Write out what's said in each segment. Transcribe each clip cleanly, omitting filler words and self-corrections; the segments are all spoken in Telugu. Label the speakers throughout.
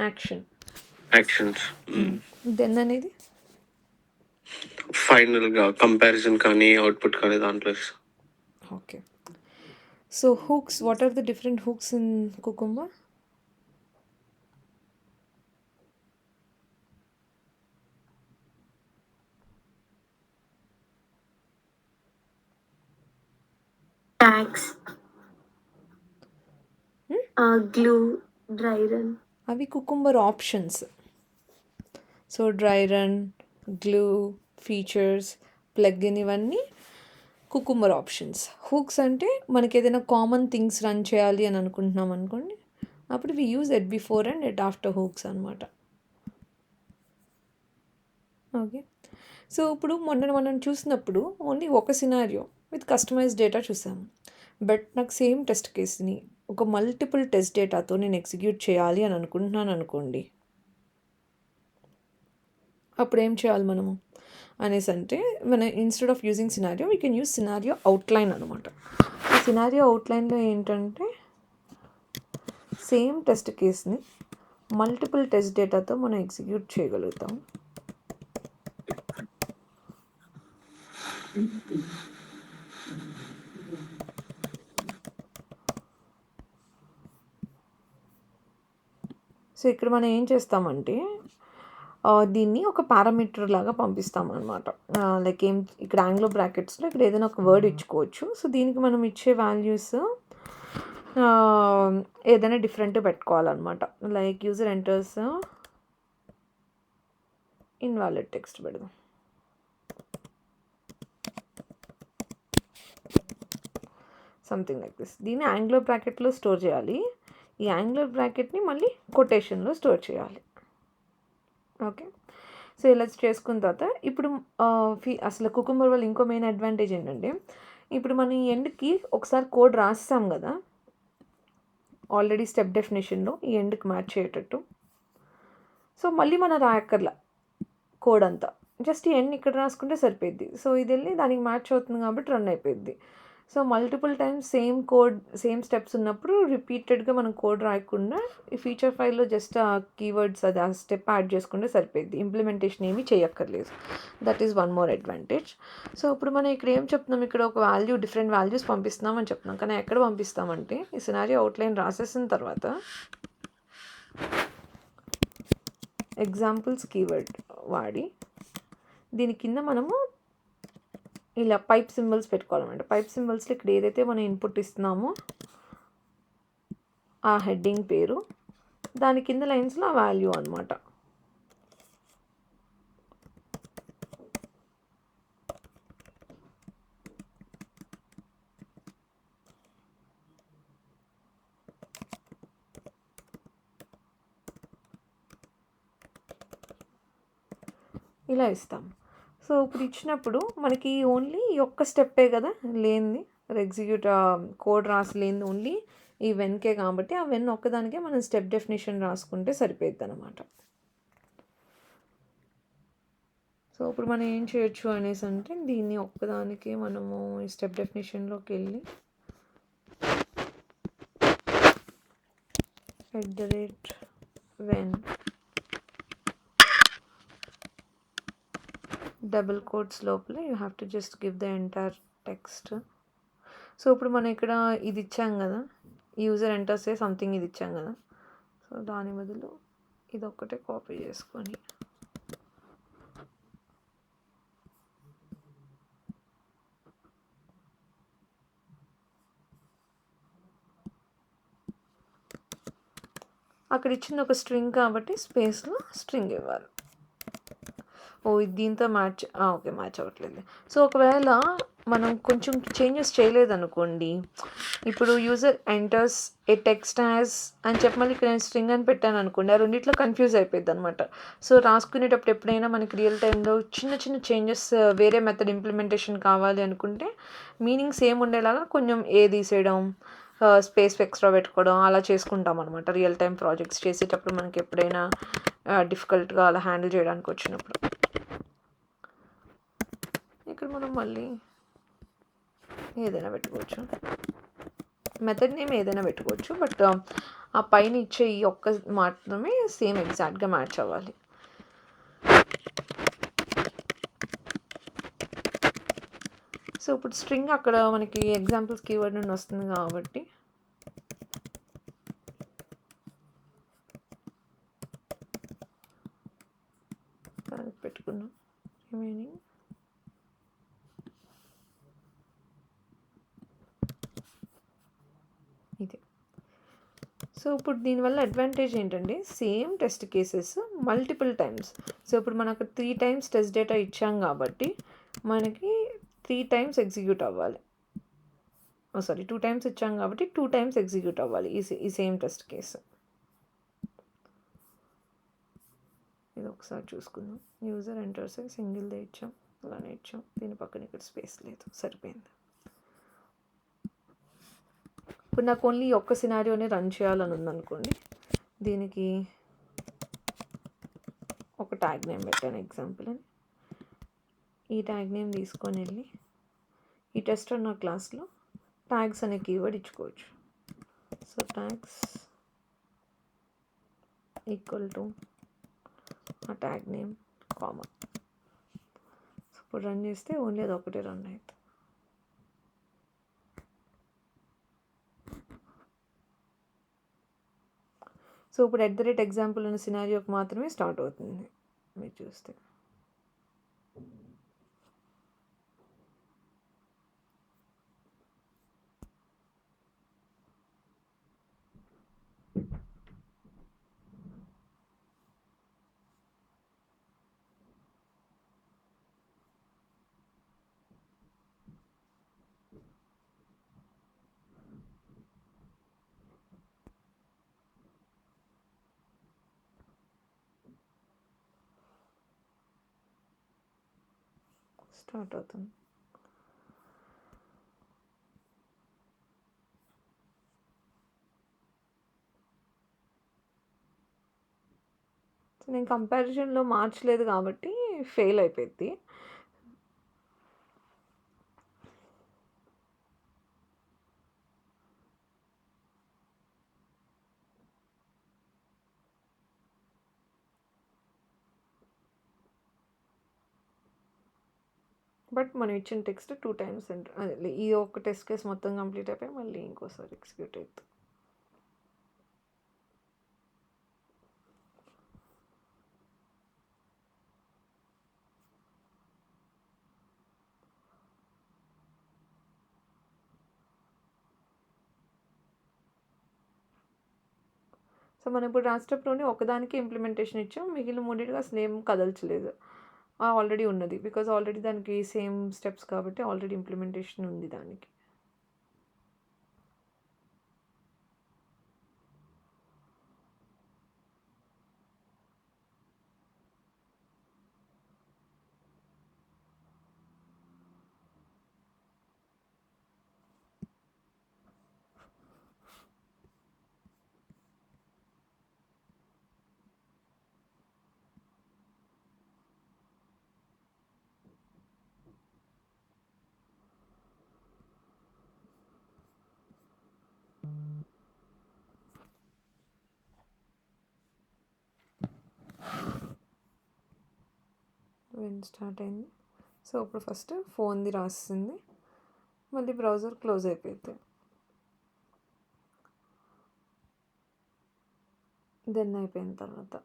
Speaker 1: యాక్షన్.
Speaker 2: యాక్షన్స్.
Speaker 1: దెన్ అనేది
Speaker 2: ఫైనల్గా కంపారిజన్ కానీ అవుట్పుట్ కానీ దాంట్లో ఇస్తాం.
Speaker 1: Okay. So hooks, what are the different hooks in cucumber?
Speaker 3: tags, glue, dry run.
Speaker 1: అవి cucumber options. So dry run, glue, features, plugin ఇవన్నీ కుకుంబర్ ఆప్షన్స్. హూక్స్ అంటే మనకి ఏదైనా కామన్ థింగ్స్ రన్ చేయాలి అని అనుకుంటున్నాం అనుకోండి, అప్పుడు we use at before and at after hooks అనమాట. ఓకే. సో ఇప్పుడు మనం చూసినప్పుడు ఓన్లీ ఒక సినారియో విత్ కస్టమైజ్ డేటా చూసాము. బట్ నాకు సేమ్ టెస్ట్ కేస్ని ఒక మల్టిపుల్ టెస్ట్ డేటాతో నేను ఎగ్జిక్యూట్ చేయాలి అని అనుకుంటున్నాను అనుకోండి, అప్పుడు ఏం చేయాలి మనము అనేసి అంటే, మన instead of using scenario we can use scenario outline అనమాట. ఈ సినారియో అవుట్లైన్లో ఏంటంటే సేమ్ టెస్ట్ కేస్ని మల్టిపుల్ టెస్ట్ డేటాతో మనం ఎగ్జిక్యూట్ చేయగలుగుతాం. సో ఇక్కడ మనం ఏం చేస్తామంటే దీన్ని ఒక పారామీటర్ లాగా పంపిస్తాం అనమాట. లైక్ ఇక్కడ యాంగ్లో బ్రాకెట్స్లో ఇక్కడ ఏదైనా ఒక వర్డ్ ఇచ్చుకోవచ్చు. సో దీనికి మనం ఇచ్చే వాల్యూస్ ఏదైనా డిఫరెంట్ పెట్టుకోవాలన్నమాట. Like user enters invalid text పెడదాం. Something like this. దీన్ని యాంగ్లో బ్రాకెట్లో స్టోర్ చేయాలి. ఈ యాంగ్లో బ్రాకెట్ని మళ్ళీ కొటేషన్లో స్టోర్ చేయాలి. ఓకే. సో ఇలా చేసుకున్న తర్వాత ఇప్పుడు అసలు కుకుంబర్ వల్ల ఇంకో మెయిన్ అడ్వాంటేజ్ ఏంటంటే, ఇప్పుడు మనం ఈ ఎండ్కి ఒకసారి కోడ్ రాస్తాం కదా ఆల్రెడీ స్టెప్ డెఫినేషన్లో ఈ ఎండ్కి మ్యాచ్ అయ్యేటట్టు. సో మళ్ళీ మనం రాయక్కర్లా కోడ్ అంతా, జస్ట్ ఈ ఎండ్ ఇక్కడ రాసుకుంటే సరిపోద్ది. సో ఇది వెళ్ళి దానికి మ్యాచ్ అవుతుంది కాబట్టి రన్ అయిపోద్ది. So multiple times same code same steps ఉన్నప్పుడు రిపీటెడ్గా మనం కోడ్ రాయకుండా ఈ ఫీచర్ ఫైల్లో జస్ట్ ఆ కీవర్డ్స్ అది ఆ స్టెప్ యాడ్ చేసుకుంటే సరిపోద్ది. ఇంప్లిమెంటేషన్ ఏమీ చేయక్కర్లేదు. That is one more advantage. So ఇప్పుడు మనం ఇక్కడ ఏం చెప్తున్నాం, ఇక్కడ ఒక వాల్యూ డిఫరెంట్ వాల్యూస్ పంపిస్తున్నాం అని చెప్తున్నాం. కానీ ఎక్కడ పంపిస్తామంటే ఈ సినారియో అవుట్లైన్ రాసేసిన తర్వాత ఎగ్జాంపుల్స్ కీవర్డ్ వాడి దీని కింద మనము ఇలా పైప్ సింబల్స్ పెట్టుకోవాలన్నమాట. పైప్ సింబల్స్లో ఇక్కడ ఏదైతే మనం ఇన్పుట్ ఇస్తున్నామో ఆ హెడ్డింగ్ పేరు, దాని కింద లైన్స్లో ఆ వాల్యూ అనమాట. ఇలా ఇస్తాం. సో ఇప్పుడు ఇచ్చినప్పుడు మనకి ఓన్లీ ఈ ఒక్క స్టెప్పే కదా లేనిది, ఎగ్జిక్యూట్ కోడ్ రాసలేనిది ఓన్లీ ఈ వెన్కే కాబట్టి ఆ వెన్ ఒక్కదానికే మనం స్టెప్ డెఫినేషన్ రాసుకుంటే సరిపోద్ది అనమాట. సో ఇప్పుడు మనం ఏం చేయొచ్చు అనేసి అంటే, దీన్ని ఒక్కదానికి మనము ఈ స్టెప్ డెఫినేషన్లోకి వెళ్ళి @when డబుల్ కోట్స్ లోపల you have to just give the entire text. So ఇప్పుడు మనం ఇక్కడ ఇది ఇచ్చాం కదా, యూజర్ ఎంటర్స్ సంథింగ్ ఇది ఇచ్చాం కదా. సో దాని బదులు ఇది ఒక్కటే కాపీ చేసుకొని అక్కడ ఇచ్చింది ఒక స్ట్రింగ్ కాబట్టి స్పేస్లో స్ట్రింగ్ ఇవ్వాలి. ఇది దీంతో మ్యాచ్ ఓకే మ్యాచ్ అవ్వట్లేదు. సో ఒకవేళ మనం కొంచెం చేంజెస్ చేయలేదనుకోండి, ఇప్పుడు యూజర్ ఎంటర్స్ ఏ టెక్స్ట్ యాజ్ అని చెప్పి మళ్ళీ ఇక్కడ నేను స్ట్రింగ్ అని పెట్టాను అనుకోండి, ఆ రెండిట్లో కన్ఫ్యూజ్ అయిపోయింది అనమాట. సో రాసుకునేటప్పుడు ఎప్పుడైనా మనకి రియల్ టైంలో చిన్న చిన్న చేంజెస్ వేరే మెథడ్ ఇంప్లిమెంటేషన్ కావాలి అనుకుంటే మీనింగ్ సేమ్ ఉండేలాగా కొంచెం తీసేయడం, స్పేస్ ఎక్స్ట్రా పెట్టుకోవడం అలా చేసుకుంటాం అనమాట. రియల్ టైం ప్రాజెక్ట్స్ చేసేటప్పుడు మనకి ఎప్పుడైనా డిఫికల్ట్గా అలా హ్యాండిల్ చేయడానికి వచ్చినప్పుడు. ఇక్కడ మనం మళ్ళీ ఏదైనా పెట్టుకోవచ్చు, మెథడ్ నేమ్ ఏదైనా పెట్టుకోవచ్చు. బట్ ఆ పైన ఇచ్చే ఈ ఒక్క మాత్రమే సేమ్ ఎగ్జాక్ట్గా మ్యాచ్ అవ్వాలి. సో ఇప్పుడు స్ట్రింగ్ అక్కడ మనకి ఎగ్జాంపుల్స్ కీవర్డ్ నుండి వస్తుంది కాబట్టి దానికి పెట్టుకున్నాం రిమైనింగ్. ఇది. సో ఇప్పుడు దీనివల్ల అడ్వాంటేజ్ ఏంటంటే same test cases multiple times. So ఇప్పుడు మనకు 3 టైమ్స్ టెస్ట్ డేటా ఇచ్చాం కాబట్టి మనకి 3 టైమ్స్ ఎగ్జిక్యూట్ అవ్వాలి. సారీ 2 టైమ్స్ ఇచ్చాం కాబట్టి 2 టైమ్స్ ఎగ్జిక్యూట్ అవ్వాలి ఈ సేమ్ టెస్ట్ కేసు. ఇది ఒకసారి చూసుకుందాం. యూజర్ ఎంటర్స్ సింగిల్దే ఇచ్చాం, అలానే ఇచ్చాం. దీని పక్కన ఇక్కడ స్పేస్ లేదు, సరిపోయింది. ఇప్పుడు నాకు ఓన్లీ ఒక్క సినారియోనే రన్ చేయాలని ఉందనుకోండి, దీనికి ఒక ట్యాగ్ నేమ్ పెట్టాను ఎగ్జాంపుల్ అని. ఈ ట్యాగ్ నేమ్ తీసుకొని వెళ్ళి ఈ టెస్ట్ అన్న క్లాస్లో ట్యాగ్స్ అనే కీవర్డ్ ఇచ్చుకోవచ్చు. సో ట్యాగ్స్ ఈక్వల్ టు ఆ ట్యాగ్ నేమ్ కామా. సో ఇప్పుడు రన్ చేస్తే ఓన్లీ అది ఒకటే రన్ అవుతుంది. సో ఇప్పుడు @ఎగ్జాంపుల్ అనే సినారియోకి మాత్రమే స్టార్ట్ అవుతుంది మీరు చూస్తే. స్టార్ట్ అవుతుంది. సో నేను కంపారిజన్లో మార్చలేదు కాబట్టి ఫెయిల్ అయిపోయింది. బట్ మనం ఇచ్చిన టెక్స్ట్ 2 టైమ్స్ అదే ఈ ఒక్క టెస్ట్ కేసు మొత్తం కంప్లీట్ అయిపోయి మళ్ళీ ఇంకోసారి ఎగ్జిక్యూట్ అవుతుంది. సో మనం ఇప్పుడు రాసేటప్పుడు ఒకదానికి ఇంప్లిమెంటేషన్ ఇచ్చాం, మిగిలిన మూడింటికి అసలు ఏం కదల్చలేదు. ఆల్రెడీ ఉన్నది, బికాజ్ ఆల్రెడీ దానికి సేమ్ స్టెప్స్ కాబట్టి ఆల్రెడీ ఇంప్లిమెంటేషన్ ఉంది దానికి. స్టార్ట్ అయింది. సో ఇప్పుడు ఫస్ట్ ఫోన్ది రాస్తుంది, మళ్ళీ బ్రౌజర్ క్లోజ్ అయిపోయింది. దెన్ అయిపోయిన తర్వాత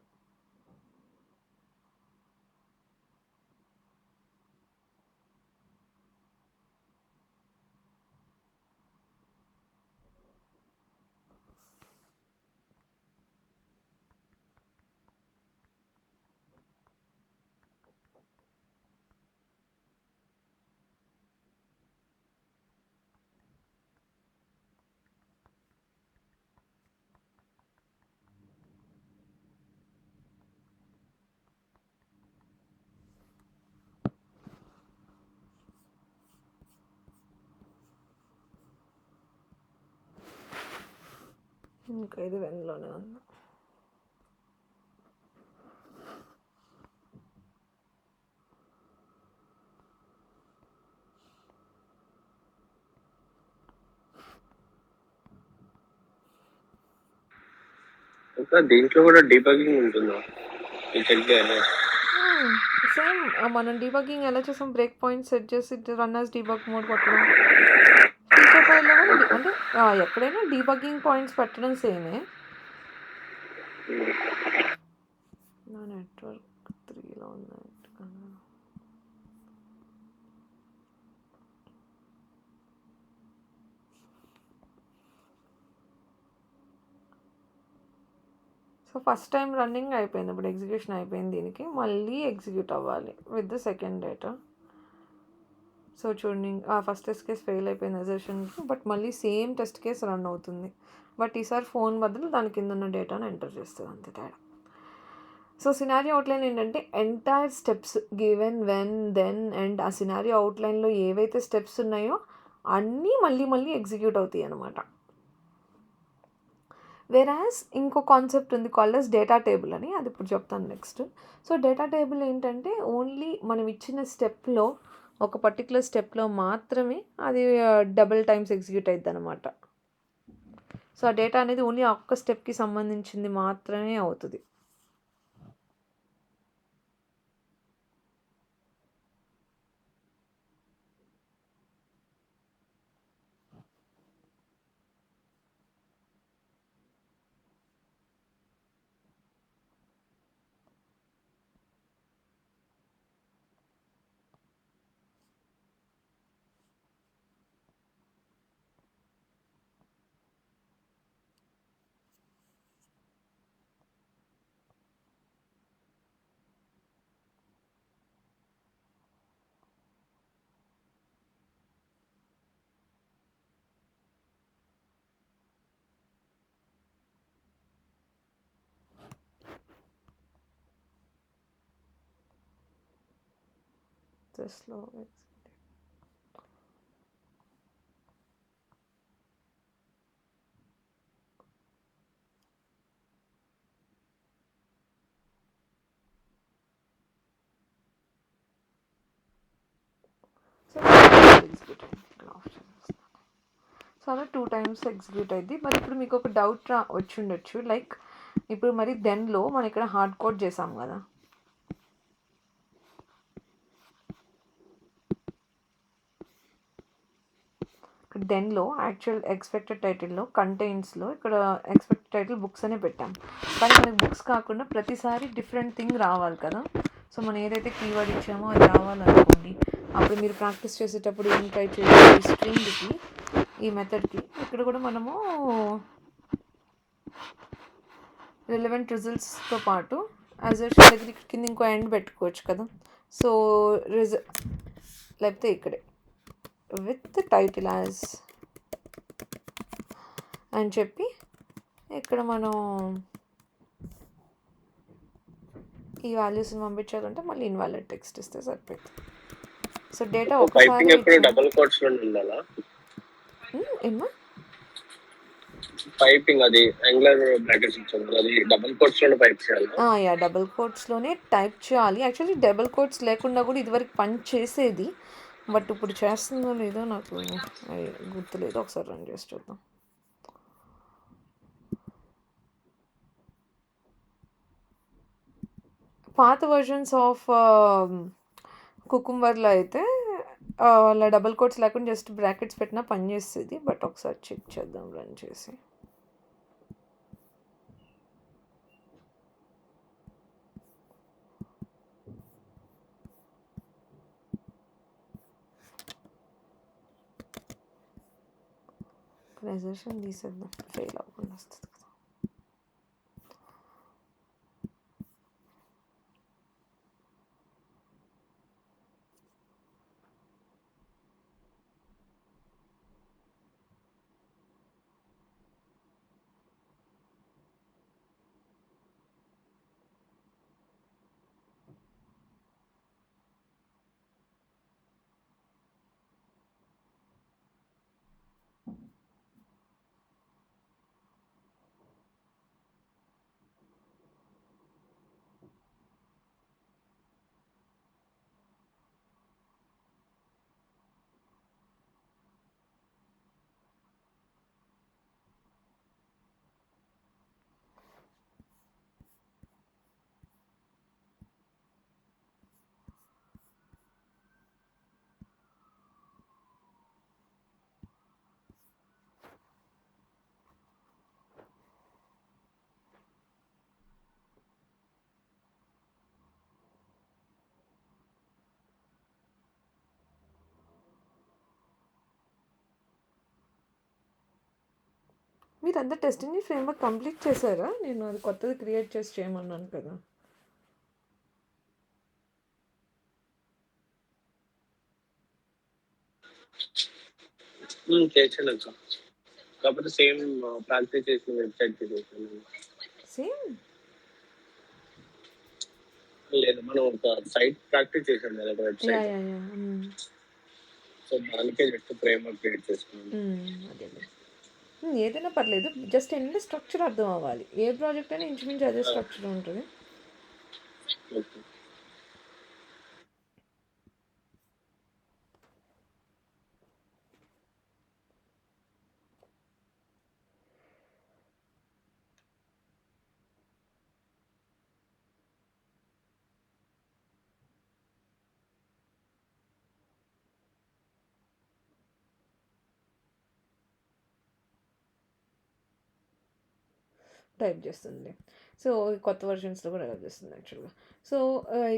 Speaker 1: ఇంకా ఇది వెన్లోనే ఉంది.
Speaker 2: ఇంకా దీంట్లో కూడా డీబగ్గింగ్ ఉంటుందా? నేను చెక్ చేయాలి.
Speaker 1: సేమ్ మనం డీబగ్గింగ్ ఎలా చేసాం, బ్రేక్ పాయింట్ సెట్ చేసి రన్ యాజ్ డీబగ్ మోడ్ కొట్టడం. ఫీచర్ ఫైల్లో కూడా అంటే ఎక్కడైనా డీబగ్గింగ్ పాయింట్స్ పెట్టడం సేమే. నా నెట్వర్క్ 3లో ఉంది. సో ఫస్ట్ టైం రన్నింగ్ అయిపోయింది, ఇప్పుడు ఎగ్జిక్యూషన్ అయిపోయింది. దీనికి మళ్ళీ ఎగ్జిక్యూట్ అవ్వాలి with the second data. So చూడండి, ఫస్ట్ టెస్ట్ కేస్ ఫెయిల్ అయిపోయింది అజర్షన్కి, బట్ మళ్ళీ సేమ్ టెస్ట్ కేస్ రన్ అవుతుంది. బట్ ఈసారి ఫోన్ బదులు దాని కింద ఉన్న డేటాను ఎంటర్ చేస్తుంది, అంతే తేడా. సో సినారియో అవుట్లైన్ ఏంటంటే entire steps given when then and ఆ సినారియో అవుట్లైన్లో ఏవైతే స్టెప్స్ ఉన్నాయో అన్నీ మళ్ళీ ఎగ్జిక్యూట్ అవుతాయి అన్నమాట. వెరాజ్ ఇంకో కాన్సెప్ట్ ఉంది కాల్డ్ డేటా టేబుల్ అని, అది ఇప్పుడు చెప్తాను నెక్స్ట్. సో డేటా టేబుల్ ఏంటంటే ఓన్లీ మనం ఇచ్చిన స్టెప్లో ఒక పర్టికులర్ స్టెప్లో మాత్రమే అది డబుల్ టైమ్స్ ఎగ్జిక్యూట్ అవుతుంది అనమాట. సో ఆ డేటా అనేది ఓన్లీ ఆ ఒక్క స్టెప్కి సంబంధించింది మాత్రమే అవుతుంది. స్లో సో అలా 2 టైమ్స్ ఎగ్జిక్యూట్ అయింది. మరి ఇప్పుడు మీకు ఒక డౌట్ వచ్చి ఉండొచ్చు, లైక్ ఇప్పుడు మరి దెన్లో మనం ఇక్కడ హార్డ్ కోడ్ చేసాం కదా, దెన్లో యాక్చువల్ ఎక్స్పెక్టెడ్ టైటిల్లో కంటైన్స్లో ఇక్కడ ఎక్స్పెక్టెడ్ టైటిల్ బుక్స్ అనే పెట్టాం. కానీ మనకి బుక్స్ కాకుండా ప్రతిసారి డిఫరెంట్ థింగ్ రావాలి కదా. సో మనం ఏదైతే కీవర్డ్ ఇచ్చామో అది రావాలనుకోండి, అప్పుడు మీరు ప్రాక్టీస్ చేసేటప్పుడు ఏం ట్రై చేయాలి, ఈ స్ట్రింగ్కి ఈ మెథడ్కి ఇక్కడ కూడా మనము రిలవెంట్ రిజల్ట్స్తో పాటు అజర్షన్ దగ్గర కింద ఇంకో ఎండ్ పెట్టుకోవచ్చు కదా. సో లేకపోతే ఇక్కడే విత్ టైటిల్ యాజ్ అని చెప్పి ఇక్కడ మనం ఈ వాల్యూస్ని పంపించాలంటే మళ్ళీ ఇన్వాలిడ్ టెక్స్ట్ ఇస్తే సరిపోతుంది. సో డేటా ఒకసారి
Speaker 2: డబుల్ కోట్స్ లో ఉండాలా?
Speaker 1: ఏమా
Speaker 2: పైపింగ్ అది యాంగులర్ బ్రాకెట్స్ ఇచ్చాము, అది డబుల్ కోట్స్ లో టైప్ చేయాలి.
Speaker 1: యా డబుల్ కోట్స్లోనే టైప్ చేయాలి. యాక్చువల్లీ డబుల్ కోట్స్ లేకుండా కూడా ఇదివరకు పని చేసేది, బట్ ఇప్పుడు చేస్తుందో లేదో నాకు గుర్తులేదు. ఒకసారి రన్ చేసి చూద్దాం. పాత వర్జన్స్ ఆఫ్ కుకుంబర్లో అయితే అలా డబుల్ కోట్స్ లేకుండా జస్ట్ బ్రాకెట్స్ పెట్టినా పనిచేస్తుంది. బట్ ఒకసారి చెక్ చేద్దాం రన్ చేసి. ప్రెజెషన్ తీసేద్దాం, ఫెయిల్ అవ్వకుండా వస్తుంది కదా. మీరంతా టెస్టింగ్ ఫ్రేమ్వర్క్ కంప్లీట్ చేశారా? నేను అది కొత్తది క్రియేట్ చేసి చేయమన్నాను కదా!
Speaker 2: చేసాను సార్. కాకపోతే సేమ్ ప్రాక్టీస్ చేసిన వెబ్సైట్ చేసాను.
Speaker 1: సేమ్
Speaker 2: లేదు, మనం ఒక సైట్ ప్రాక్టీస్ చేసాం కదా, ఒక
Speaker 1: yeah
Speaker 2: website.
Speaker 1: Yeah yeah
Speaker 2: so దానికే జస్ట్ ఫ్రేమ్వర్క్ క్రియేట్ చేసుకున్నాను.
Speaker 1: అదే ఏదైనా పర్లేదు, జస్ట్ ఏంటంటే స్ట్రక్చర్ అర్థం అవ్వాలి. ఏ ప్రాజెక్ట్ అయినా ఇంచుమించు అదే స్ట్రక్చర్ ఉంటుంది.
Speaker 2: ఓకే.
Speaker 1: టైప్ చేస్తుంది. సో కొత్త వర్షన్స్లో కూడా టైప్ చేస్తుంది యాక్చువల్గా. సో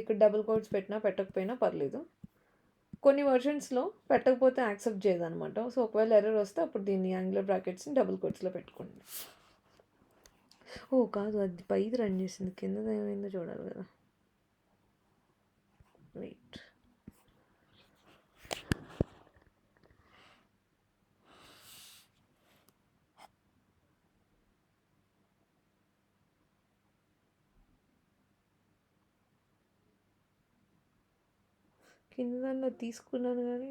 Speaker 1: ఇక్కడ డబుల్ కోడ్స్ పెట్టినా పెట్టకపోయినా పర్లేదు. కొన్ని వర్షన్స్లో పెట్టకపోతే యాక్సెప్ట్ చేయదన్నమాట. సో ఒకవేళ ఎర్రర్ వస్తే అప్పుడు దీన్ని యాంగులర్ బ్రాకెట్స్ని డబుల్ కోడ్స్లో పెట్టుకోండి. ఓ కాదు, అది పైది రన్ చేసింది, కింద ఏమైందో చూడాలి కదా. వెయిట్, కింద దాన్ని తీసుకున్నాను కానీ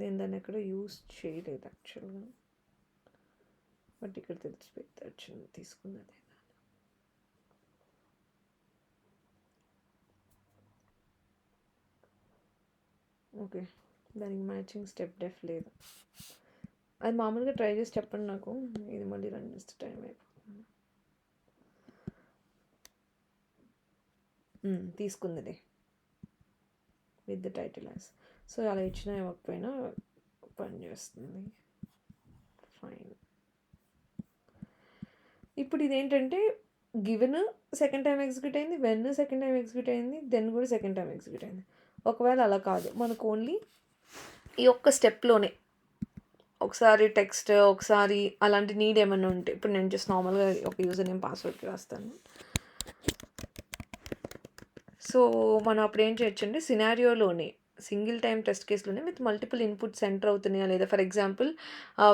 Speaker 1: నేను దాన్ని ఎక్కడ యూస్ చేయలేదు యాక్చువల్గా. బట్ ఇక్కడ తెలిసిపోయింది వచ్చింది తీసుకున్నది. ఓకే, దానికి మ్యాచింగ్ స్టెప్ డెఫ్ లేదు. అది మామూలుగా ట్రై చేసి చెప్పండి నాకు. ఇది మళ్ళీ రన్ చేస్తే టైం అయిపోతుంది. తీసుకుందిలే with the title as. So అలా ఇచ్చినా ఇవ్వకపోయినా పని చేస్తుంది. ఫైన్. ఇప్పుడు ఇదేంటంటే గివెన్ సెకండ్ టైం ఎగ్జిక్యూట్ అయింది, వెన్ సెకండ్ టైం ఎగ్జిక్యూట్ అయింది, దెన్ కూడా సెకండ్ టైం ఎగ్జిక్యూట్ అయింది. ఒకవేళ అలా కాదు, మనకు ఓన్లీ ఈ ఒక్క స్టెప్లోనే ఒకసారి టెక్స్ట్, ఒకసారి అలాంటి నీడ్ ఏమైనా ఉంటే, ఇప్పుడు నేను జస్ట్ నార్మల్గా ఒక యూజర్ నేమ్ పాస్వర్డ్కి రాస్తాను. సో మనం అప్పుడు ఏం చేయొచ్చంటే సినారియోలోనే సింగిల్ టైం టెస్ట్ కేసులోనే విత్ మల్టిపుల్ ఇన్పుట్స్ ఎంటర్ అవుతున్నాయా లేదా, for example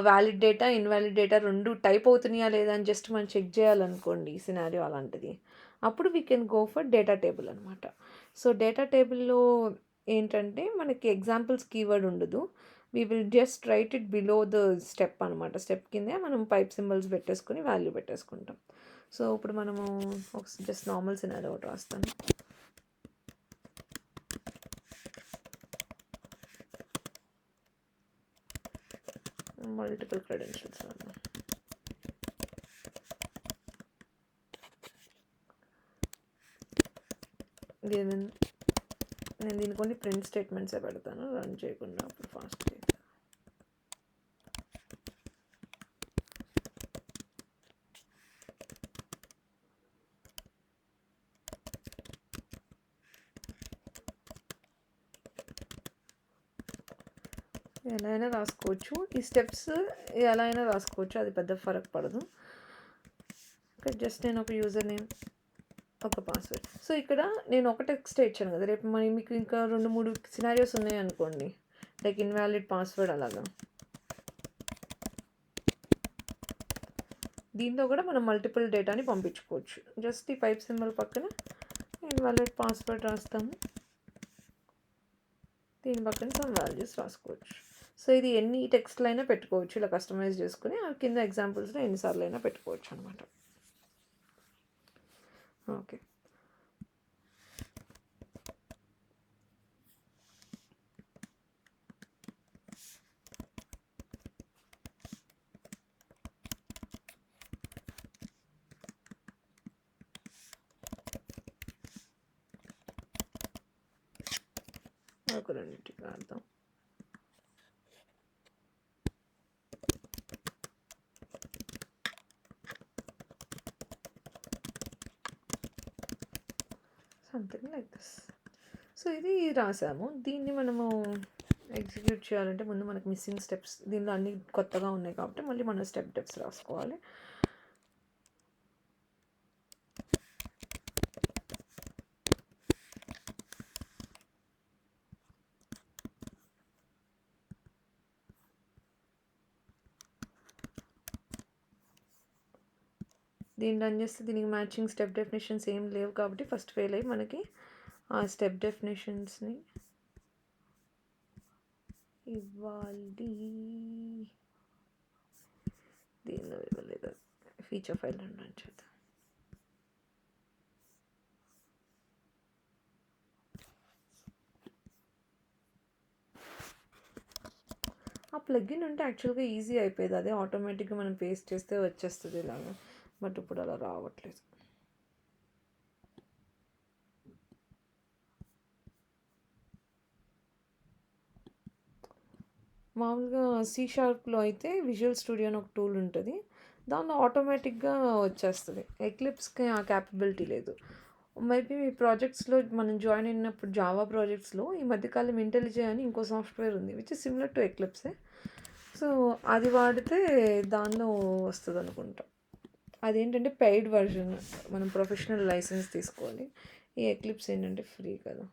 Speaker 1: valid data, invalid data రెండు టైప్ అవుతున్నాయా లేదా అని జస్ట్ మనం చెక్ చేయాలనుకోండి సినారియో అలాంటిది. అప్పుడు we can go for data table అనమాట. సో డేటా టేబుల్లో ఏంటంటే మనకి ఎగ్జాంపుల్స్ కీవర్డ్ ఉండదు. We will just right it below the step అనమాట. స్టెప్ కిందే మనం పైప్ సింబల్స్ పెట్టేసుకుని వాల్యూ పెట్టేసుకుంటాం. సో ఇప్పుడు మనము ఒక జస్ట్ నార్మల్ సినారియో ఒకటి రాస్తాను. మల్టిపుల్ క్రెడెన్షియల్స్ నేను దీనికి కొన్ని ప్రింట్ స్టేట్మెంట్సే పెడతాను, రన్ చేయకుండా అప్పుడు ఫాస్ట్ చేస్తాను. ఎలా అయినా రాసుకోవచ్చు, ఈ స్టెప్స్ ఎలా అయినా రాసుకోవచ్చు, అది పెద్ద ఫరక్ పడదు. జస్ట్ నేను ఒక యూజర్ నేమ్, ఒక పాస్వర్డ్. సో ఇక్కడ నేను ఒక టెక్స్ట్ ఇచ్చాను కదా, రేపు మరి మీకు ఇంకా 2-3 సినారియోస్ ఉన్నాయి అనుకోండి, లైక్ ఇన్వాలిడ్ పాస్వర్డ్ అలాగా. దీంతో కూడా మనం మల్టిపుల్ డేటాని పంపించుకోవచ్చు. జస్ట్ ఈ పైప్ సింబల్ పక్కన ఇన్వాలిడ్ పాస్వర్డ్ రాస్తాము, దీని పక్కన సమ్ వాల్యూస్ రాసుకోవచ్చు. సో ఇది ఎన్ని టెక్స్ట్లు అయినా పెట్టుకోవచ్చు, ఇలా కస్టమైజ్ చేసుకుని ఆ కింద ఎగ్జాంపుల్స్లో ఎన్నిసార్లు అయినా పెట్టుకోవచ్చు అనమాట. ఓకే, ఒక రెండింటికి రాద్దాం. Something like this. సో ఇది రాసాము. దీన్ని మనము ఎగ్జిక్యూట్ చేయాలంటే ముందు మనకు మిస్సింగ్ స్టెప్స్, దీనిలో అన్ని కొత్తగా ఉన్నాయి కాబట్టి మళ్ళీ మనం స్టెప్ రాసుకోవాలి. దీన్ని రన్ చేస్తే దీనికి మ్యాచింగ్ స్టెప్ డెఫినేషన్స్ ఏం లేవు కాబట్టి ఫస్ట్ ఫెయిల్ అయ్యి మనకి ఆ స్టెప్ డెఫినేషన్స్ని ఇవ్వాలి. దీనిలో ఇవ్వలేదు, ఫీచర్ ఫైల్ రన్ చేద్దాం. ఆ ప్లగిన్ ఉంటే యాక్చువల్గా ఈజీ అయిపోయేది, అదే ఆటోమేటిక్గా మనం పేస్ట్ చేస్తే వచ్చేస్తుంది ఇలాగా. బట్ ఇప్పుడు అలా రావట్లేదు. మామూలుగా C#లో అయితే విజువల్ స్టూడియో అని ఒక టూల్ ఉంటుంది, దానిలో ఆటోమేటిక్గా వచ్చేస్తుంది. ఎక్లిప్స్కి ఆ క్యాపబిలిటీ లేదు. మేబీ మీ ప్రాజెక్ట్స్లో మనం జాయిన్ అయినప్పుడు జావా ప్రాజెక్ట్స్లో ఈ మధ్యకాలం ఇంటెలిజే అని ఇంకో సాఫ్ట్వేర్ ఉంది విచ్ ఇస్ సిమిలర్ టు ఎక్లిప్సే. సో అది వాడితే దానిలో వస్తుంది అనుకుంటా. అదేంటంటే పెయిడ్ వర్జన్, మనం ప్రొఫెషనల్ లైసెన్స్ తీసుకోవాలి. ఈ ఎక్లిప్స్ ఏంటంటే ఫ్రీ కదా.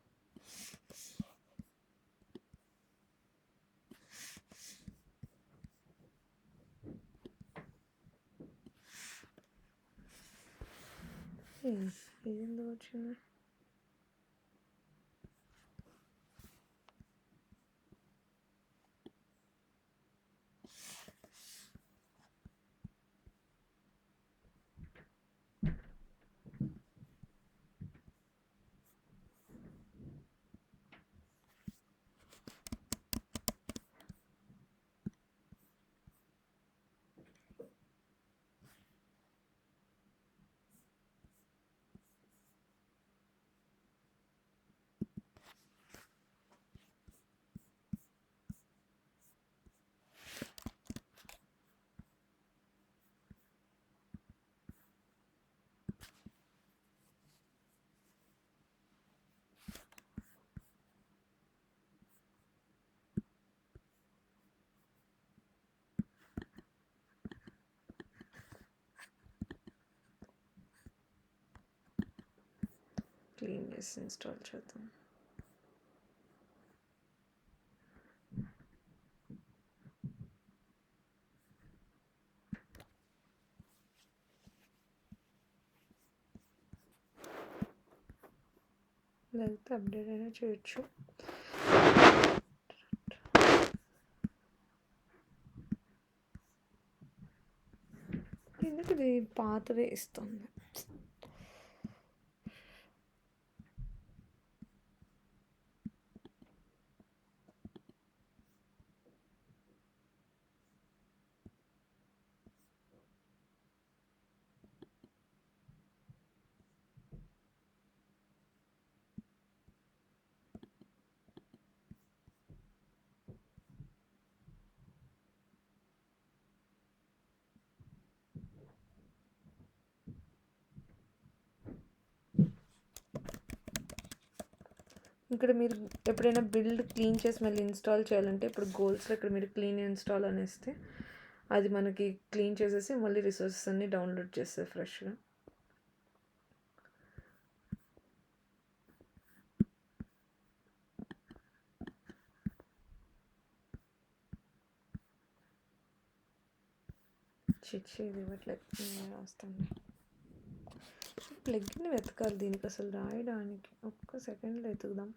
Speaker 1: ఇది ఎందుకు వచ్చింది? క్లీన్ చేసి ఇన్స్టాల్ చేద్దాం. లేకపోతే అప్డేట్ అయినా చేయొచ్చు. ఎందుకు ఇది పాతదే ఇస్తుంది? ఇక్కడ మీరు ఎప్పుడైనా బిల్డ్ క్లీన్ చేసి మళ్ళీ ఇన్స్టాల్ చేయాలంటే ఇప్పుడు గోల్స్లో ఇక్కడ మీరు క్లీన్ ఇన్స్టాల్ అనేస్తే అది మనకి క్లీన్ చేసేసి మళ్ళీ రిసోర్సెస్ అన్నీ డౌన్లోడ్ చేస్తుంది ఫ్రెష్గా. ఇది ఇవ్వట్లేదు, రాస్తాను. ప్లగ్ని వెతకాలి దీనికి అసలు రాయడానికి. ఒక్క సెకండ్లో వెతుకుదాం.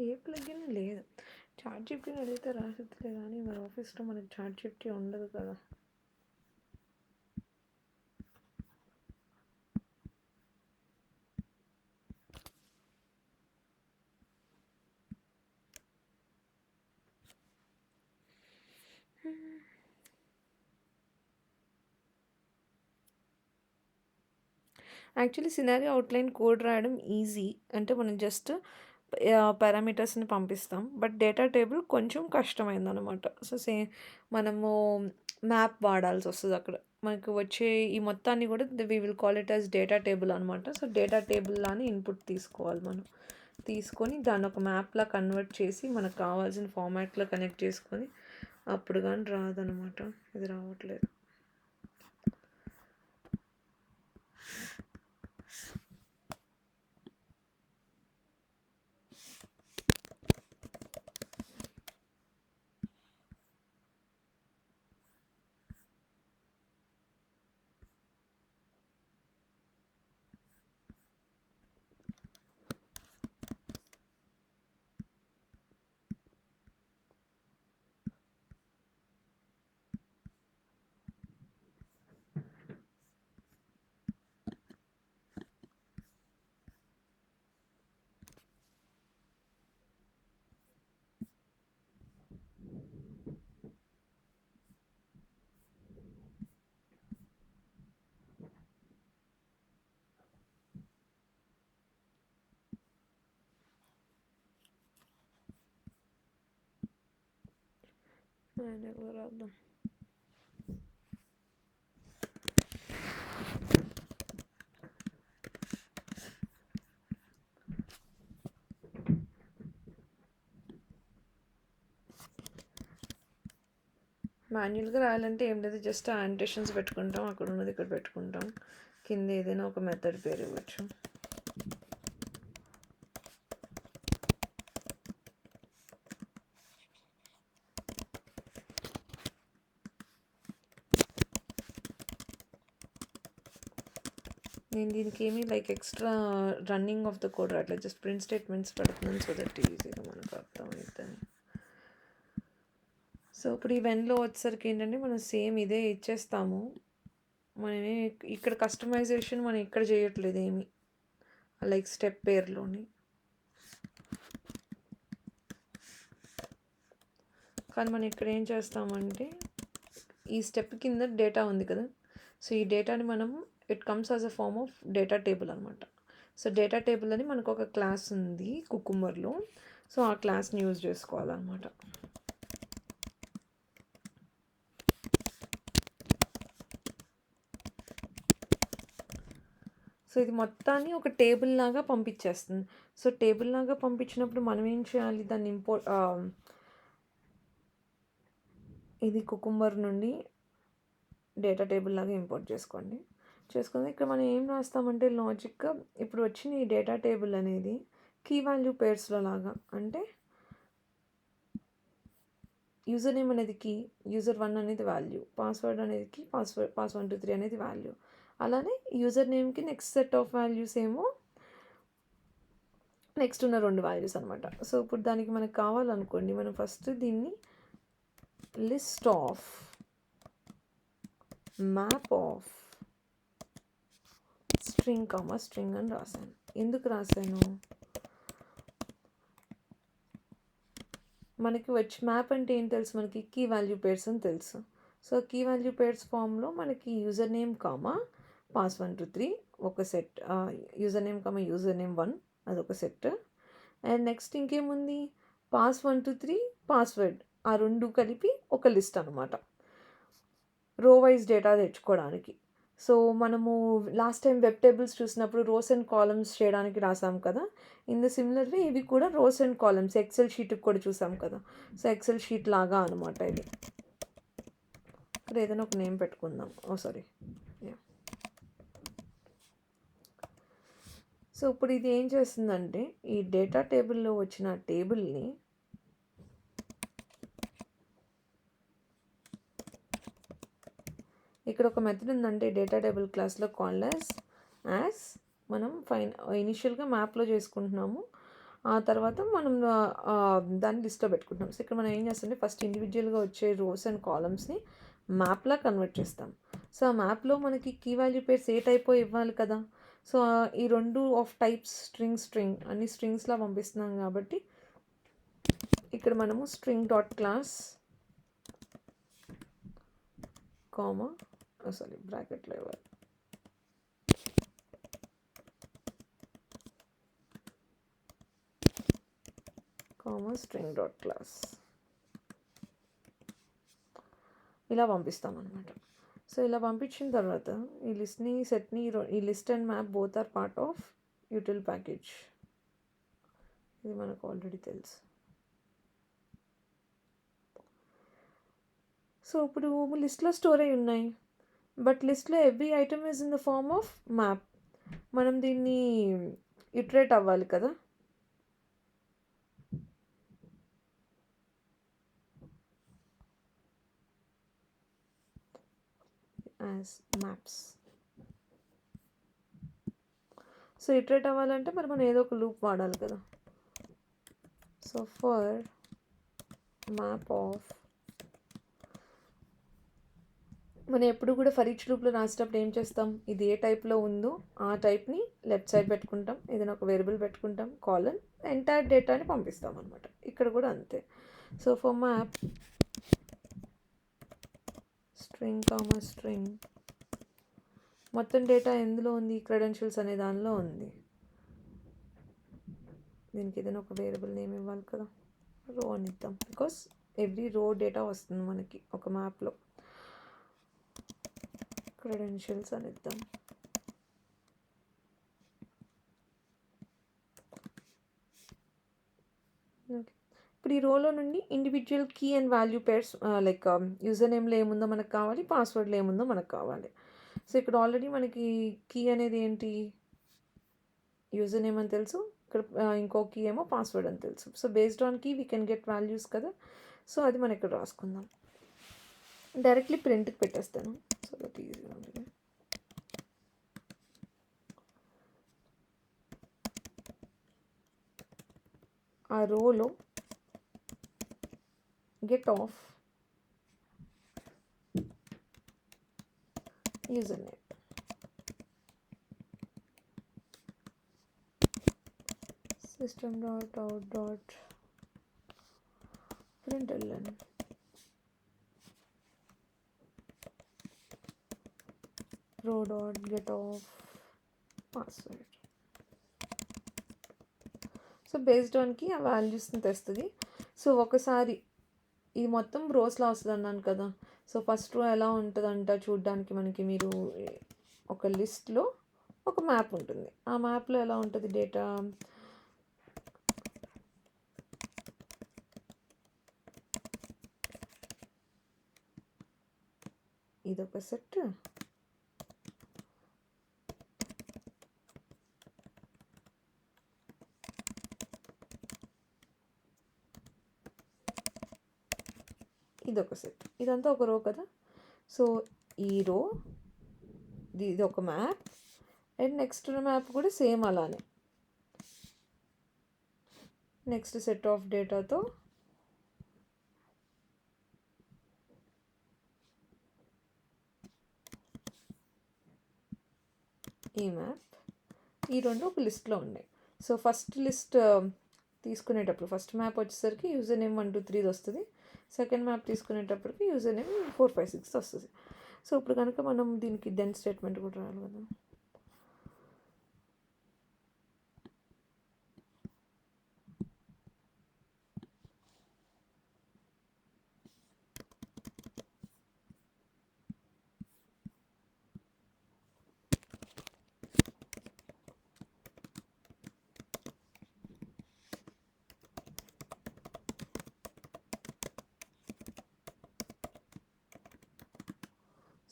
Speaker 1: ఏ ప్లగిన్ లేదు. చాట్ జీపీటీని అడిగితే రాసిద్దిలే కానీ మరి ఆఫీస్లో మనకి చాట్ జీపీటీ ఉండదు కదా. యాక్చువల్లీ సినారియో అవుట్లైన్ కోడ్ రాయడం ఈజీ. అంటే మనం జస్ట్ పారామీటర్స్ని పంపిస్తాం. బట్ డేటా టేబుల్ కొంచెం కష్టమైందనమాట. సో మనము మ్యాప్ వాడాల్సి వస్తుంది అక్కడ. మనకు వచ్చే ఈ మొత్తాన్ని కూడా we will call it as data table అనమాట. సో డేటా టేబుల్ లాని ఇన్పుట్ తీసుకోవాలి మనం. తీసుకొని దాన్ని ఒక మ్యాప్లా కన్వర్ట్ చేసి మనకు కావాల్సిన ఫార్మాట్లో కనెక్ట్ చేసుకొని అప్పుడు కానీ రాదనమాట. ఇది రావట్లేదు. రాద్దాం. మాన్యువల్గా రాయాలంటే ఏం లేదు, జస్ట్ annotations పెట్టుకుంటాం, అక్కడ ఉన్నది ఇక్కడ పెట్టుకుంటాం, కింద ఏదైనా ఒక మెథడ్ పేరు ఇవ్వచ్చు. నేను దీనికి ఏమీ extra running of the code అట్లా జస్ట్ ప్రింట్ స్టేట్మెంట్స్ పెడుతున్నాను సో దట్ ఈజీగా మనకు అర్థమవుతుంది. సో ఇప్పుడు ఈ వెన్లో వచ్చేసరికి ఏంటంటే మనం సేమ్ ఇదే ఇచ్చేస్తాము. మనమే ఇక్కడ కస్టమైజేషన్ మనం ఇక్కడ చేయట్లేదు ఏమి, స్టెప్ పేర్లోని. కానీ మనం ఇక్కడ ఏం చేస్తామంటే ఈ స్టెప్ కింద డేటా ఉంది కదా, సో ఈ డేటాని మనం it comes as a form of data table అనమాట. సో డేటా టేబుల్ అని మనకు ఒక క్లాస్ ఉంది కుకుంబర్లో, సో ఆ క్లాస్ని యూజ్ చేసుకోవాలన్నమాట. సో ఇది మొత్తాన్ని ఒక టేబుల్ లాగా పంపించేస్తుంది. సో టేబుల్ లాగా పంపించినప్పుడు మనం ఏం చేయాలి, దాన్ని ఇది కుకుంబర్ నుండి డేటా టేబుల్ లాగా ఇంపోర్ట్ చేసుకొని ఇక్కడ మనం ఏం రాస్తామంటే లాజిక్గా ఇప్పుడు వచ్చిన ఈ డేటా టేబుల్ అనేది కీ వాల్యూ పేర్స్లో లాగా, అంటే యూజర్ నేమ్ అనేది కీ, user1 అనేది వాల్యూ, పాస్వర్డ్ అనేది కీ, pass123 అనేది వాల్యూ. అలానే యూజర్ నేమ్కి నెక్స్ట్ సెట్ ఆఫ్ వాల్యూస్ ఏమో నెక్స్ట్ ఉన్న 2 వాల్యూస్ అనమాట. సో ఇప్పుడు దానికి మనకు కావాలనుకోండి, మనం ఫస్ట్ దీన్ని list of map of string అని రాశాను. ఎందుకు రాశాను, మనకి వచ్చి మ్యాప్ అంటే ఏం తెలుసు, మనకి కీ వాల్యూ పేర్స్ అని తెలుసు. సో కీ వాల్యూ పేర్స్ ఫామ్లో మనకి యూజర్ నేమ్ కామా pass123 ఒక set, user name comma user name 1 అదొక సెట్. అండ్ నెక్స్ట్ ఇంకేముంది, pass123 పాస్వర్డ్, ఆ 2 కలిపి ఒక లిస్ట్ అనమాట, రో వైజ్ డేటా తెచ్చుకోవడానికి. సో మనము లాస్ట్ టైం వెబ్ టేబుల్స్ చూసినప్పుడు రోస్ అండ్ కాలమ్స్ చేయడానికి రాసాం కదా, ఇన్ ద సిమిలర్ వే ఇవి కూడా రోస్ అండ్ కాలమ్స్ ఎక్సెల్ షీట్కి కూడా చూసాం కదా. సో ఎక్సెల్ షీట్ లాగా అనమాట ఇది. ఇక్కడ ఏదైనా ఒక నేమ్ పెట్టుకుందాం, సారీ. సో ఇప్పుడు ఇది ఏం చేస్తుందంటే ఈ డేటా టేబుల్లో వచ్చిన టేబుల్ని ఇక్కడ ఒక మెథడ్ ఉందంటే డేటా టేబుల్ క్లాస్లో కాల్ యాజ్ మనం ఇనిషియల్గా మ్యాప్లో చేసుకుంటున్నాము, ఆ తర్వాత మనం దాన్ని లిస్ట్లో పెట్టుకుంటాం. సో ఇక్కడ మనం ఏం చేస్తామంటే ఫస్ట్ ఇండివిజువల్గా వచ్చే రోస్ అండ్ కాలమ్స్ని మ్యాప్లా కన్వర్ట్ చేస్తాం. సో ఆ మ్యాప్లో మనకి కీ వాల్యూ పేర్స్ ఏ టైపో ఇవ్వాలి కదా. సో ఈ 2 ఆఫ్ టైప్స్ స్ట్రింగ్ అన్ని స్ట్రింగ్స్లా పంపిస్తున్నాం కాబట్టి ఇక్కడ మనము స్ట్రింగ్ డాట్ క్లాస్ కామా బ్రాకెట్లో ఇవ్వాలి. కామా స్ట్రింగ్ డాట్ క్లాస్ ఇలా పంపిస్తాం అనమాట. సో ఇలా పంపించిన తర్వాత ఈ లిస్ట్ని సెట్ని ఈ list and map both are part of util package. ఇది మనకు ఆల్రెడీ తెలుసు. సో ఇప్పుడు లిస్ట్లో స్టోర్ అయి ఉన్నాయి, బట్ లిస్ట్లో every item is in the form of map. మనం దీన్ని ఇటరేట్ అవ్వాలి కదా. As maps. సో ఇటరేట్ అవ్వాలంటే మరి మనం ఏదో ఒక లూప్ వాడాలి కదా. సో ఫర్ మ్యాప్ ఆఫ్ మనం ఎప్పుడు కూడా ఫర్ ఈచ్ లూప్లో రాసేటప్పుడు ఏం చేస్తాం, ఇది ఏ టైప్లో ఉందో ఆ టైప్ని లెఫ్ట్ సైడ్ పెట్టుకుంటాం, ఏదైనా ఒక వేరియబుల్ పెట్టుకుంటాం, కాలన్ ఎంటైర్ డేటాని పంపిస్తాం అనమాట. ఇక్కడ కూడా అంతే. So for map string comma string మొత్తం డేటా ఎందులో ఉంది, క్రెడెన్షియల్స్ అనే దానిలో ఉంది. దీనికి ఏదైనా ఒక వేరియబుల్ నేమ్ ఇవ్వాలి కదా, రో అని ఇద్దాం. బికాస్ ఎవ్రీ రో డేటా వస్తుంది మనకి ఒక మ్యాప్లో. క్రెడెన్షియల్స్ అని ఇద్దాం. ఓకే, ఇప్పుడు ఈ రోలో నుండి individual key and value pairs like user నేమ్లో ఏముందో మనకు కావాలి, పాస్వర్డ్లో ఏముందో మనకు కావాలి. సో ఇక్కడ ఆల్రెడీ మనకి కీ అనేది ఏంటి, యూజర్ నేమ్ అని తెలుసు, ఇక్కడ ఇంకో కీ ఏమో పాస్వర్డ్ అని తెలుసు. So based on key we can get values కదా. సో అది మనం ఇక్కడ రాసుకుందాం. డైరెక్ట్లీ ప్రింట్కి పెట్టేస్తాను సో దట్ ఈజీగా ఉంటుంది. ఆ రోలో get off user name. System dot out dot println row dot get off password. So based ఆన్కి ఆ వాల్యూస్ని తెస్తుంది. సో ఒకసారి ఇది మొత్తం రోస్లా వస్తుంది అన్నాను కదా. సో ఫస్ట్ రో ఎలా ఉంటుందంట చూడడానికి మనకి, మీరు ఒక లిస్ట్లో ఒక మ్యాప్ ఉంటుంది, ఆ మ్యాప్లో ఎలా ఉంటుంది డేటా, ఇదొక సెట్, ఇదొక సెట్, ఇదంతా ఒక రో కదా. సో ఈ రో ఇది ఒక మ్యాప్ అండ్ నెక్స్ట్ మ్యాప్ కూడా సేమ్ అలానే నెక్స్ట్ సెట్ ఆఫ్ డేటాతో ఈ మ్యాప్, ఈ రెండు ఒక లిస్ట్లో ఉన్నాయి. సో ఫస్ట్ లిస్ట్ తీసుకునేటప్పుడు ఫస్ట్ మ్యాప్ వచ్చేసరికి యూజర్ నేమ్ 1 2 3 వస్తుంది, సెకండ్ మ్యాప్ తీసుకునేటప్పటికి యూజర్ నేమ్ 4 5 6 వస్తుంది. సో ఇప్పుడు కనుక మనం దీనికి దెన్ స్టేట్మెంట్ కూడా రాయాలి కదా.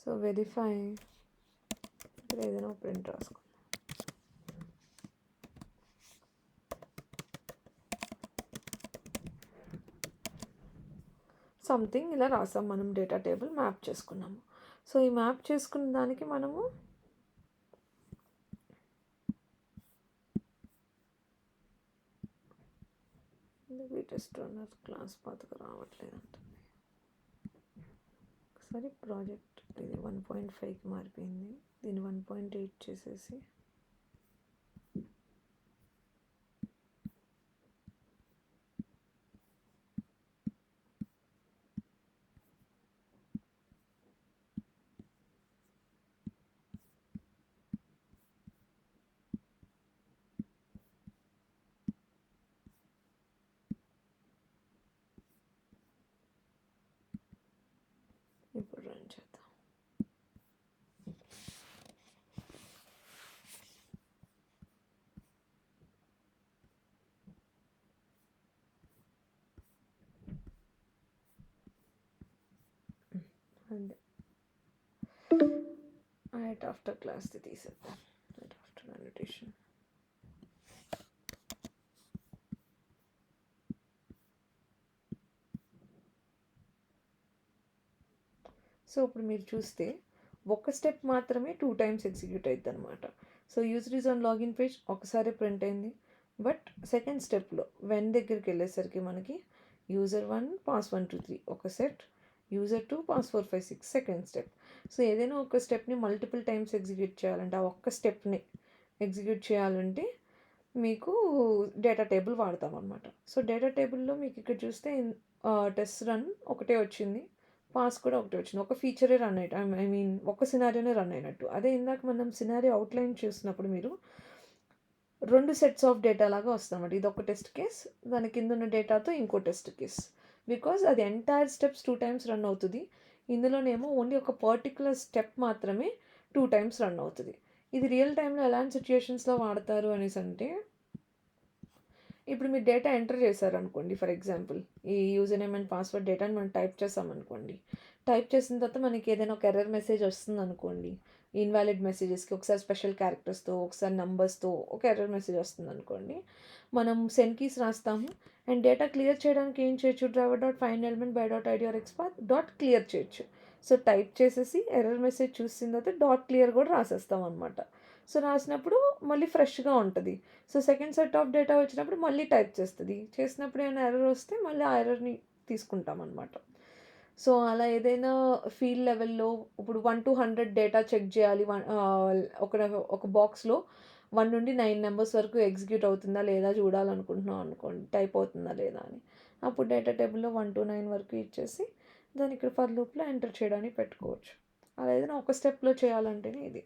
Speaker 1: సో వెరిఫై ఇక్కడ ఏదైనా ప్రింట్ రాసుకుందాం. సంథింగ్ ఇలా రాసాం, మనం డేటా టేబుల్ మ్యాప్ చేసుకున్నాము. సో ఈ మ్యాప్ చేసుకున్న దానికి మనము ఎందుకు ఈ టెస్ట్ రన్నర్ క్లాస్ పాతకు రావట్లేదంట. ఒకసారి ప్రాజెక్ట్ ఇది 1.5కి మారిపోయింది, దీన్ని 1.8 చేసేసి ఇప్పుడు రన్ చేద్దాం. అంతే, రైట్ ఆఫ్టర్ క్లాస్ది తీసేద్దాం. Right after annotation. సో ఇప్పుడు మీరు చూస్తే ఒక స్టెప్ మాత్రమే 2 టైమ్స్ ఎగ్జిక్యూట్ అవుతుంది అనమాట. So user is on login page ఒకసారి ప్రింట్ అయింది. బట్ సెకండ్ స్టెప్లో వెన్ దగ్గరికి వెళ్ళేసరికి మనకి యూజర్ 1 పాస్ 1 2 3 ఒక set, user 2 pass 4 5 6 second step. So ఏదైనా ఒక స్టెప్ని మల్టిపుల్ టైమ్స్ ఎగ్జిక్యూట్ చేయాలంటే, ఆ ఒక్క స్టెప్ని ఎగ్జిక్యూట్ చేయాలంటే మీకు డేటా టేబుల్ వాడతాం అనమాట. సో డేటా టేబుల్లో మీకు ఇక్కడ చూస్తే టెస్ట్ రన్ ఒకటే వచ్చింది, పాస్ కూడా ఒకటే వచ్చింది. ఒక ఫీచరే రన్ అయినట్టు, ఐ మీన్ ఒక సినారియోనే రన్ అయినట్టు. అదే ఇందాక మనం సినారియో అవుట్లైన్ చూసినప్పుడు మీరు 2 సెట్స్ ఆఫ్ డేటా లాగా వస్తుందన్నమాట. ఇది ఒక టెస్ట్ కేస్, దాని కింద ఉన్న డేటాతో ఇంకో టెస్ట్ కేస్. బికాజ్ అది ఎంటైర్ స్టెప్స్ 2 టైమ్స్ రన్ అవుతుంది. ఇందులోనేమో ఓన్లీ ఒక పర్టికులర్ స్టెప్ మాత్రమే 2 టైమ్స్ రన్ అవుతుంది. ఇది రియల్ టైంలో ఎలాంటి సిచ్యుయేషన్స్లో వాడతారు అనేసి అంటే, ఇప్పుడు మీరు డేటా ఎంటర్ చేశారనుకోండి, ఫర్ ఎగ్జాంపుల్ ఈ యూజర్ నేమ్ అండ్ పాస్వర్డ్ డేటాని మనం టైప్ చేసామనుకోండి. టైప్ చేసిన తర్వాత మనకి ఏదైనా ఒక ఎర్రర్ మెసేజ్ వస్తుంది అనుకోండి, ఇన్వాలిడ్ మెసేజెస్కి ఒకసారి స్పెషల్ క్యారెక్టర్స్తో, ఒకసారి నంబర్స్తో ఒక ఎర్రర్ మెసేజ్ వస్తుంది అనుకోండి. మనం సెండ్ కీస్ రాస్తాము అండ్ డేటా క్లియర్ చేయడానికి ఏం చేయొచ్చు, driver dot find element by dot ID are XPath dot clear చేయొచ్చు. సో టైప్ చేసేసి ఎర్రర్ మెసేజ్ చూసిన తర్వాత డాట్ క్లియర్ కూడా రాసేస్తాం అనమాట. సో రాసినప్పుడు మళ్ళీ ఫ్రెష్గా ఉంటుంది. So second set of data వచ్చినప్పుడు మళ్ళీ టైప్ చేస్తుంది, చేసినప్పుడు ఏమైనా ఎర్రర్ వస్తే మళ్ళీ ఆ ఎర్రర్ని తీసుకుంటాం అనమాట. సో అలా ఏదైనా ఫీల్డ్ లెవెల్లో ఇప్పుడు 1 to 100 డేటా చెక్ చేయాలి, ఒక బాక్స్లో 1 నుండి 9 నెంబర్స్ వరకు ఎగ్జిక్యూట్ అవుతుందా లేదా చూడాలనుకుంటున్నాం అనుకోండి, టైప్ అవుతుందా లేదా అని. అప్పుడు డేటా టేబుల్లో 1 to 9 వరకు ఇచ్చేసి దాన్ని ఇక్కడ ఫర్ లూప్లో ఎంటర్ చేయడానికి పెట్టుకోవచ్చు. అలా ఏదైనా ఒక స్టెప్లో చేయాలంటేనే ఇది.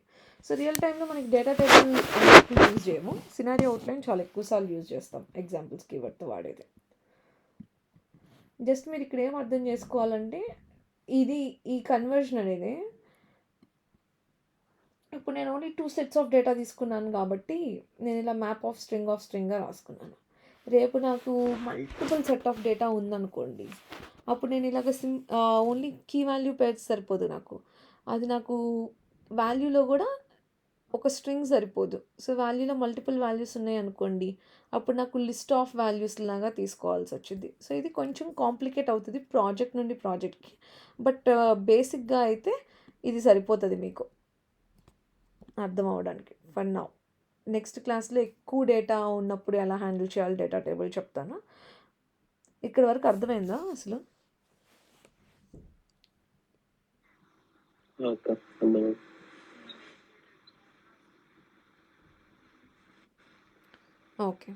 Speaker 1: సో రియల్ టైంలో మనకి డేటా టేబుల్ యూజ్ చేయము, సినారియో అవుట్లైన్ చాలా ఎక్కువసార్లు యూజ్ చేస్తాం ఎగ్జాంపుల్స్ కీవర్డ్తో వాడేది. జస్ట్ మీరు ఇక్కడ ఏం అర్థం చేసుకోవాలంటే, ఈ కన్వర్షన్ అనేది ఇప్పుడు నేను ఓన్లీ 2 సెట్స్ ఆఫ్ డేటా తీసుకున్నాను కాబట్టి నేను ఇలా మ్యాప్ ఆఫ్ స్ట్రింగ్గా రాసుకున్నాను. రేపు నాకు మల్టిపుల్ సెట్ ఆఫ్ డేటా ఉందనుకోండి, అప్పుడు నేను ఇలాగ ఓన్లీ కీ వాల్యూ పేర్స్ సరిపోదు నాకు, అది నాకు వాల్యూలో కూడా ఒక స్ట్రింగ్ సరిపోదు. సో వాల్యూలో మల్టిపుల్ వాల్యూస్ ఉన్నాయి అనుకోండి, అప్పుడు నాకు లిస్ట్ ఆఫ్ వాల్యూస్ లాగా తీసుకోవాల్సి వచ్చింది. సో ఇది కొంచెం కాంప్లికేట్ అవుతుంది ప్రాజెక్ట్ నుండి ప్రాజెక్ట్కి, బట్ బేసిక్గా అయితే ఇది సరిపోతుంది మీకు అర్థం అవ్వడానికి ఫర్ నౌ. నెక్స్ట్ క్లాస్లో ఎక్కువ డేటా ఉన్నప్పుడు ఎలా హ్యాండిల్ చేయాలి డేటా టేబుల్ చెప్తాను. ఇక్కడ వరకు అర్థమైందా అసలు? ఓకే.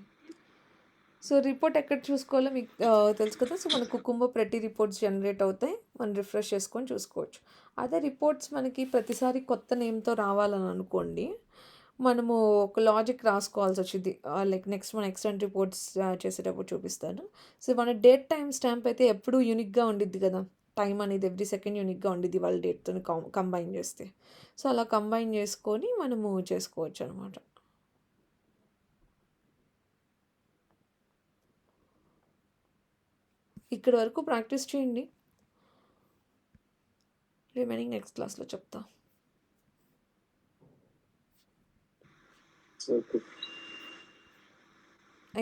Speaker 1: సో రిపోర్ట్ ఎక్కడ చూసుకోవాలో మీకు తెలుసు కదా. సో మన కుకుంబర్ ప్రతి రిపోర్ట్స్ జనరేట్ అవుతాయి, మనం రిఫ్రెష్ చేసుకొని చూసుకోవచ్చు. అదే రిపోర్ట్స్ మనకి ప్రతిసారి కొత్త నేమ్తో రావాలని అనుకోండి, మనము ఒక లాజిక్ రాసుకోవాల్సి వచ్చింది. లైక్ నెక్స్ట్ మన ఎక్స్టెంట్ రిపోర్ట్స్ చేసేటప్పుడు చూపిస్తాను. సో మన డేట్ టైం స్టాంప్ అయితే ఎప్పుడూ యూనిక్గా ఉండిద్ది కదా, టైం అనేది ఎవ్రీ సెకండ్ యూనిక్గా ఉండిద్ది వాళ్ళ డేట్తో కంబైన్ చేస్తే. సో అలా కంబైన్ చేసుకొని మనము చేసుకోవచ్చు అనమాట. ఇక్కడ వరకు ప్రాక్టీస్ చేయండి, రిమైనింగ్ నెక్స్ట్ క్లాస్లో చెప్తా.
Speaker 2: ఓకే.